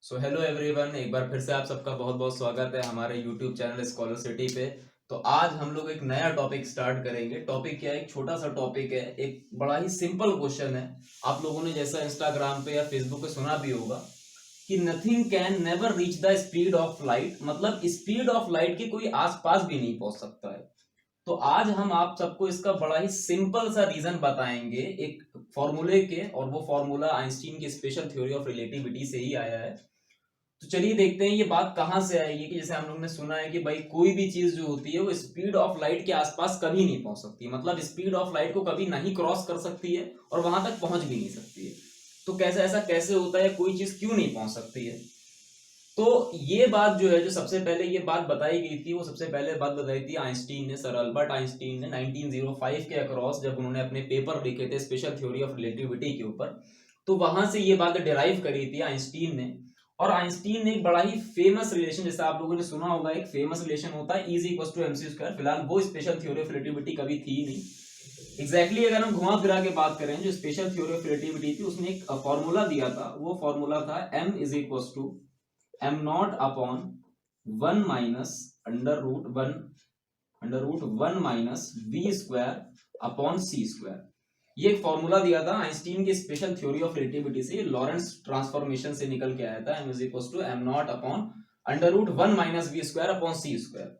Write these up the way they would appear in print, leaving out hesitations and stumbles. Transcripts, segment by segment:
So hello everyone, एक बार फिर से आप सबका बहुत बहुत स्वागत है हमारे यूट्यूब चैनल स्कॉलर सिटी पे। तो आज हम लोग एक नया टॉपिक स्टार्ट करेंगे। टॉपिक क्या है? एक छोटा सा टॉपिक है, एक बड़ा ही सिंपल क्वेश्चन है। आप लोगों ने जैसा इंस्टाग्राम पे या फेसबुक पे सुना भी होगा कि nothing can never reach the speed of light, मतलब स्पीड ऑफ लाइट के कोई आसपास भी नहीं पहुंच सकता है। तो आज हम आप सबको इसका बड़ा ही सिंपल सा रीजन बताएंगे एक फॉर्मूले के, और वो फॉर्मूला आइंस्टीन की स्पेशल थ्योरी ऑफ रिलेटिविटी से ही आया है। तो चलिए देखते हैं ये बात कहां से आएगी कि जैसे हम लोग ने सुना है कि भाई कोई भी चीज जो होती है वो स्पीड ऑफ लाइट के आसपास कभी नहीं पहुंच सकती, मतलब स्पीड ऑफ लाइट को कभी नहीं क्रॉस कर सकती है और वहां तक पहुंच भी नहीं सकती है। तो कैसे ऐसा कैसे होता है? कोई चीज क्यों नहीं पहुंच सकती है? तो ये बात जो है, जो सबसे पहले ये बात बताई गई थी, वो सबसे पहले बात बताई थी आइंस्टीन ने, सर अल्बर्ट आइंस्टीन ने 1905 के अक्रॉस, जब उन्होंने अपने पेपर लिखे थे स्पेशल थ्योरी ऑफ रिलेटिविटी के ऊपर। तो वहां से ये बात डिराइव करी थी आइंस्टीन ने। और आइंस्टीन ने एक बड़ा ही फेमस रिलेशन, जैसा आप लोगों ने सुना होगा, एक फेमस रिलेशन होता है E equals to mc square. फिलहाल वो स्पेशल थ्योरी ऑफ रिलेटिविटी कभी थी ही नहीं। एग्जैक्टली अगर हम घुमा फिरा के बात करें, जो स्पेशल थ्योरी ऑफ रिलेटिविटी थी उसने एक फॉर्मूला दिया था। वो फॉर्मूला था m is equals to M naught upon 1 minus under root one minus V square upon C square. ये एक फॉर्मूला दिया था आइंस्टीन की स्पेशल थ्योरी ऑफ रिलेटिविटी से, लॉरेंस ट्रांसफॉर्मेशन से निकल के आया था। M is equal to M naught upon under root one minus V square upon C square.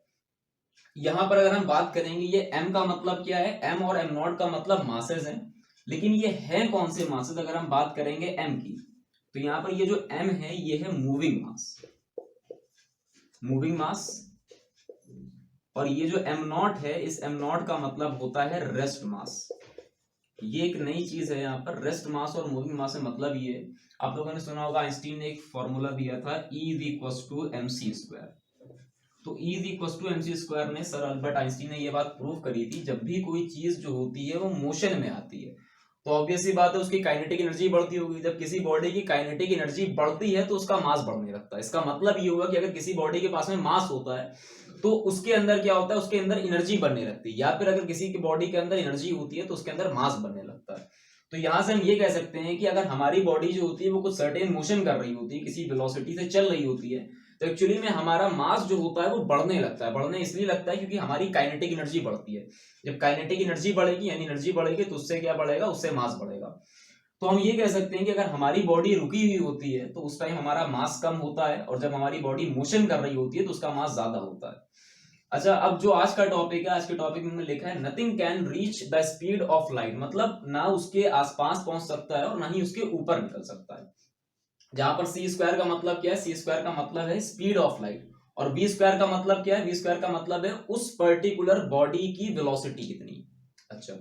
यहां पर अगर हम बात करेंगे, ये m का मतलब क्या है? m और m नॉट का मतलब मासेस हैं, लेकिन ये है कौन से मासेस? अगर हम बात करेंगे m की, तो यहां पर ये जो m है ये है मूविंग मास। और ये जो m नॉट है, इस m नॉट का मतलब होता है रेस्ट मास। ये एक नई चीज है यहाँ पर, रेस्ट मास और मूविंग मास से मतलब ये है। आप लोगों ने सुना होगा आइंस्टीन ने एक फॉर्मूला दिया था E equals to mc square. तो E equals to mc square ने, सर अल्बर्ट आइंस्टीन ने ये बात प्रूव करी थी, जब भी कोई चीज जो होती है वो मोशन में आती है तो ऑब्वियस सी बात है उसकी काइनेटिक एनर्जी बढ़ती होगी। जब किसी बॉडी की काइनेटिक एनर्जी बढ़ती है तो उसका मास बढ़ने लगता है। इसका मतलब ये होगा कि अगर किसी बॉडी के पास में मास होता है तो उसके अंदर क्या होता है? उसके अंदर एनर्जी बनने लगती है। या फिर अगर किसी की बॉडी के अंदर एनर्जी होती है तो उसके अंदर मास बनने लगता है। तो यहां से हम ये कह सकते हैं कि अगर हमारी बॉडी जो होती है वो कुछ सर्टेन मोशन कर रही होती है, किसी वेलोसिटी से चल रही होती है, तो एक्चुअली में हमारा मास जो होता है वो बढ़ने लगता है। बढ़ने इसलिए लगता है क्योंकि हमारी काइनेटिक एनर्जी बढ़ती है। जब काइनेटिक एनर्जी बढ़ेगी यानी एनर्जी बढ़ेगी तो उससे क्या बढ़ेगा? उससे मास बढ़ेगा। तो हम ये कह सकते हैं कि अगर हमारी बॉडी रुकी हुई होती है तो उस टाइम हमारा मास कम होता है, और जब हमारी बॉडी मोशन कर रही होती है तो उसका मास ज्यादा होता है। अच्छा, अब जो आज का टॉपिक है, आज के टॉपिक में लिखा है nothing can reach the speed of light, मतलब ना उसके आसपास पहुंच सकता है और ना ही उसके ऊपर निकल सकता है। जहां पर सी स्क्वायर का मतलब क्या है? सी स्क्वायर का मतलब है स्पीड ऑफ लाइट। और वी स्क्वायर का मतलब क्या है? वी स्क्वायर का मतलब है उस पर्टिकुलर बॉडी की वेलोसिटी कितनी। अच्छा,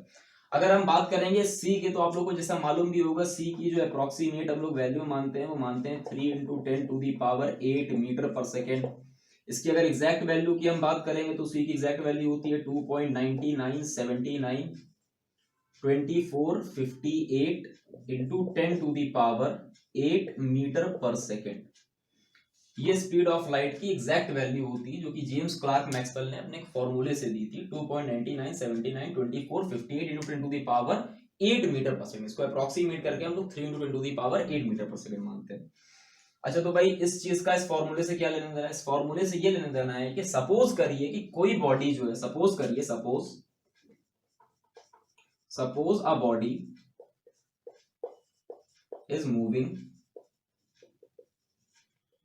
अगर हम बात करेंगे सी की, तो आप लोग को जैसा मालूम भी होगा, सी की जो अप्रोक्सीमेट हम लोग वैल्यू मानते हैं वो मानते हैं 3 इंटू 10⁸ मीटर पर सेकेंड। इसकी अगर एग्जैक्ट वैल्यू की हम बात करेंगे तो सी की एग्जैक्ट वैल्यू होती है 2.9979 2458 इंटू 10⁸ मीटर पर सेकेंड। ये स्पीड ऑफ लाइट की एग्जैक्ट वैल्यू होती है, जो कि जेम्स क्लार्क मैक्सवेल ने अपने एक फॉर्मूले से दी थी। 2.9979 2458 इंटू 10⁸ मीटर पर सेकेंड। इसको अप्रोक्सीमेट करके हम लोग 3 इंटू 10⁸ मीटर पर सेकेंड मानते हैं। अच्छा, तो भाई इस चीज का इस फॉर्मूले से क्या लेना देना है? इस फॉर्मूले से ये लेना देना है कि सपोज करिए कि कोई बॉडी जो है, suppose a body is moving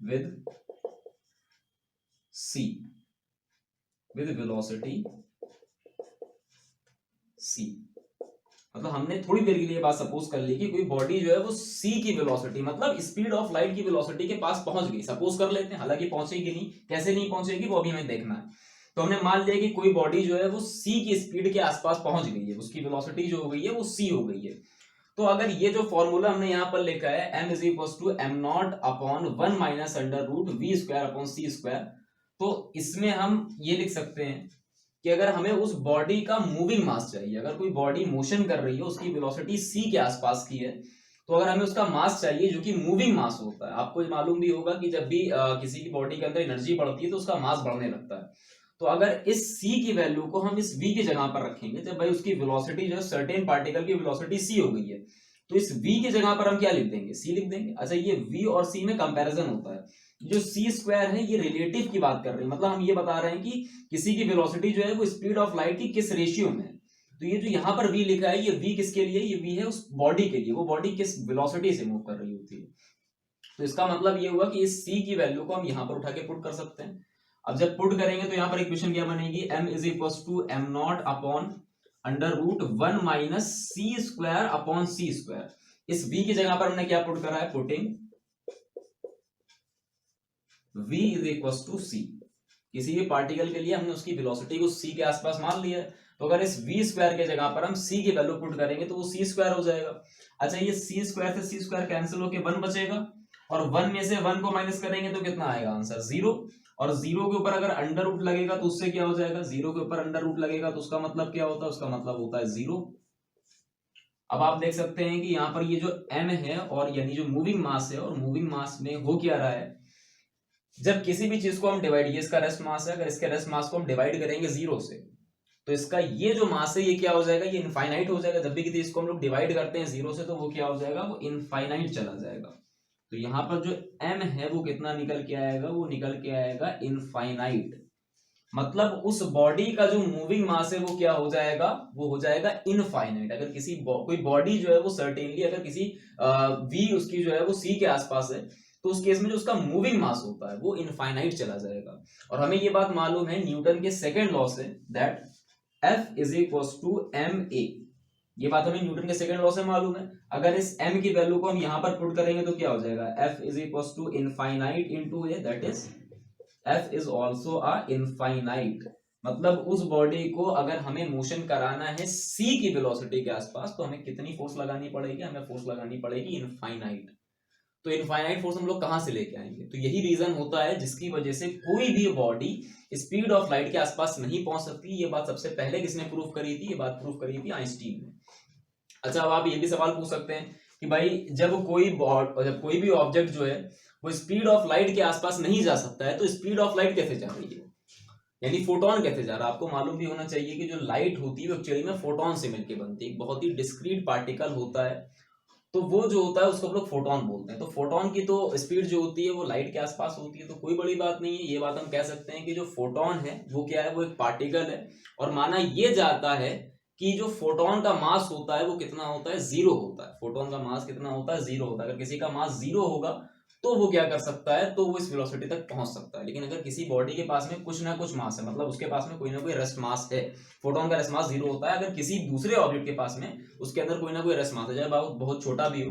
with c with velocity c। मतलब हमने थोड़ी देर के लिए बात सपोज कर ली कि कोई बॉडी जो है वो c की वेलोसिटी, मतलब स्पीड ऑफ लाइट की वेलोसिटी के पास पहुंच गई। सपोज कर लेते हैं, हालांकि पहुंचेगी नहीं, कैसे नहीं पहुंचेगी वो अभी हमें देखना है। तो हमने मान लिया कि कोई बॉडी जो है वो c की स्पीड के आसपास पहुंच गई है, उसकी वेलोसिटी जो हो गई है वो c हो गई है। तो अगर ये जो फॉर्मूला हमने यहां पर लिखा है m is equal to M naught upon 1 minus under root V square upon C square, तो इसमें हम ये लिख सकते हैं कि अगर हमें उस बॉडी का मूविंग मास चाहिए, अगर कोई बॉडी मोशन कर रही है, उसकी वेलोसिटी c के आसपास की है, तो अगर हमें उसका मास चाहिए जो कि मूविंग मास होता है। आपको मालूम भी होगा कि जब भी किसी की बॉडी के अंदर एनर्जी बढ़ती है तो उसका मास बढ़ने लगता है। तो अगर इस c की वैल्यू को हम इस v की जगह पर रखेंगे, जब भाई उसकी वेलोसिटी जो है सर्टेन पार्टिकल की वेलोसिटी c हो गई है, तो इस v की जगह पर हम क्या लिख देंगे, c लिख देंगे। अच्छा, ये v और c में कंपैरिजन होता है। जो c स्क्वायर है ये रिलेटिव की बात कर रहे हैं, मतलब हम ये बता रहे हैं कि किसी की वेलोसिटी जो है वो स्पीड ऑफ लाइट की किस रेशियो में है। तो ये जो यहाँ पर v लिखा है, ये v किसके लिए, ये v है उस बॉडी के लिए, वो बॉडी किस वेलोसिटी से मूव कर रही होती है। तो इसका मतलब ये हुआ कि इस c की वैल्यू को हम यहाँ पर उठा के पुट कर सकते हैं। अब जब पुट करेंगे तो यहाँ पर इक्वेशन क्या बनेगी, m is equal to M naught upon under root 1 minus C square upon C square. इस v की जगह पर हमने क्या पुट करा है, putting v is equal to c। किसी भी पार्टिकल के लिए हमने उसकी वेलोसिटी को c के आसपास मान लिया है, तो अगर इस v स्क्वायर की जगह पर हम c की वैल्यू पुट करेंगे तो वो c स्क्वायर हो जाएगा। अच्छा, ये c स्क्वायर से c स्क्वायर कैंसिल होके 1 बचेगा, और 1 में से 1 को माइनस करेंगे तो कितना आएगा आंसर 0, और 0 के ऊपर अगर अंडर रूट लगेगा तो उससे क्या हो जाएगा, 0 के ऊपर अंडर रूट लगेगा तो उसका मतलब क्या होता है, उसका मतलब होता है 0। अब आप देख सकते हैं कि यहाँ पर ये जो m है और यानी जो मूविंग मास है, और मूविंग मास में हो क्या रहा है, जब किसी भी चीज को हम डिवाइड, ये इसका रेस्ट मास है, अगर इसके रेस्ट मास को हम डिवाइड करेंगे 0 से तो इसका ये जो मास है ये क्या हो जाएगा, ये इनफाइनाइट हो जाएगा। जब भी किसी इसको हम लोग डिवाइड करते हैं 0 से तो वो क्या हो जाएगा, वो इनफाइनाइट चला जाएगा। तो यहाँ पर जो m है वो कितना निकल के आएगा, वो निकल के आएगा इनफाइनाइट। मतलब उस बॉडी का जो मूविंग मास है वो क्या हो जाएगा, वो हो जाएगा इनफाइनाइट। अगर किसी कोई बॉडी जो है वो सर्टेनली अगर किसी v उसकी जो है वो c के आसपास है तो उस केस में जो उसका मूविंग मास होता है वो इनफाइनाइट चला जाएगा। और हमें ये बात मालूम है न्यूटन के सेकंड लॉ से, that F is equal to ma। ये बात हमें न्यूटन के सेकंड लॉ से मालूम है। अगर इस m की वैल्यू को हम यहां पर पुट करेंगे तो क्या हो जाएगा, F is equal to infinite into a, that is F is also a infinite. मतलब उस बॉडी को अगर हमें मोशन कराना है c की वेलोसिटी के आसपास तो हमें कितनी फोर्स लगानी पड़ेगी, हमें फोर्स लगानी पड़ेगी इनफाइनाइट। तो इनफाइनाइट फोर्स हम लोग कहां से लेके आएंगे, तो यही रीजन होता है जिसकी वजह से कोई भी बॉडी स्पीड ऑफ लाइट के आसपास नहीं पहुंच सकती। ये बात सबसे पहले किसने प्रूव करी थी, ये बात प्रूव करी थी आइंस्टीन ने। अच्छा, अब आप ये भी सवाल पूछ सकते हैं कि भाई जब कोई भी ऑब्जेक्ट जो है वो स्पीड ऑफ लाइट के आसपास नहीं जा सकता है तो स्पीड ऑफ लाइट कैसे जा रही है, यानी फोटोन कैसे जा रहा है। आपको मालूम भी होना चाहिए कि जो लाइट होती है वो एक्चुअली में फोटोन से मिलकर बनती है, बहुत ही डिस्क्रीट पार्टिकल होता है, तो वो जो होता है उसको हम लोग फोटोन बोलते हैं। तो फोटोन की तो स्पीड जो होती है वो लाइट के आसपास होती है, तो कोई बड़ी बात नहीं है। ये बात हम कह सकते हैं कि जो फोटोन है वो क्या है, वो एक पार्टिकल है, और माना ये जाता है कि जो फोटोन का मास होता है वो कितना होता है, 0 होता है। फोटोन का मास कितना होता है, 0 होता है। अगर किसी का मास 0 होगा तो वो क्या कर सकता है, तो वो इस वेलोसिटी तक पहुंच सकता है। लेकिन अगर किसी बॉडी के पास में कुछ ना कुछ मास है, मतलब उसके पास में कोई ना कोई रेस्ट मास है, फोटोन का रेस्ट मास 0 होता है। अगर किसी दूसरे ऑब्जेक्ट के पास में उसके अंदर कोई ना कोई रेस्ट मास है, चाहे बहुत छोटा भी हो,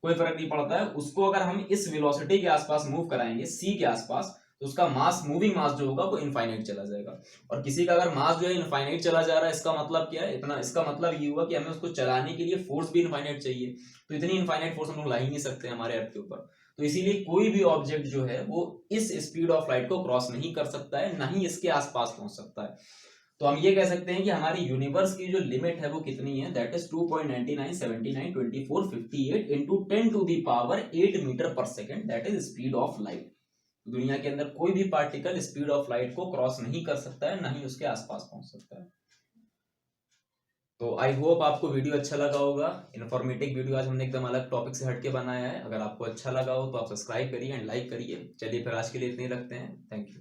कोई फर्क नहीं पड़ता है, उसको अगर हम इस वेलोसिटी के आसपास मूव कराएंगे c के आसपास तो उसका मास, मूविंग मास जो होगा वो इनफाइनाइट चला जाएगा। और किसी का अगर मास जो है इनफाइनाइट चला जा रहा है, इसका मतलब क्या है, इतना, इसका मतलब ये हुआ कि हमें उसको चलाने के लिए फोर्स भी इनफाइनाइट चाहिए। तो इतनी इनफाइनाइट फोर्स हम लोग ला ही नहीं सकते हमारे अर्थ के ऊपर। तो इसीलिए कोई भी ऑब्जेक्ट जो है वो इस स्पीड ऑफ लाइट को क्रॉस नहीं कर सकता है, ना ही इसके आसपास पहुंच सकता है। तो हम ये कह सकते हैं कि हमारी यूनिवर्स की जो लिमिट है वो कितनी है, that is 2.99792458 into 10 to the power 8 metre पर second, that is speed of light. दुनिया के अंदर कोई भी पार्टिकल स्पीड ऑफ लाइट को क्रॉस नहीं कर सकता है, ना ही उसके आसपास पहुंच सकता है। तो आई होप आपको वीडियो अच्छा लगा होगा। इन्फॉर्मेटिव वीडियो आज हमने एकदम अलग टॉपिक से हटके बनाया है। अगर आपको अच्छा लगा हो तो आप सब्सक्राइब करिए एंड लाइक करिए। चलिए फिर आज के लिए इतने ही रखते हैं। Thank you.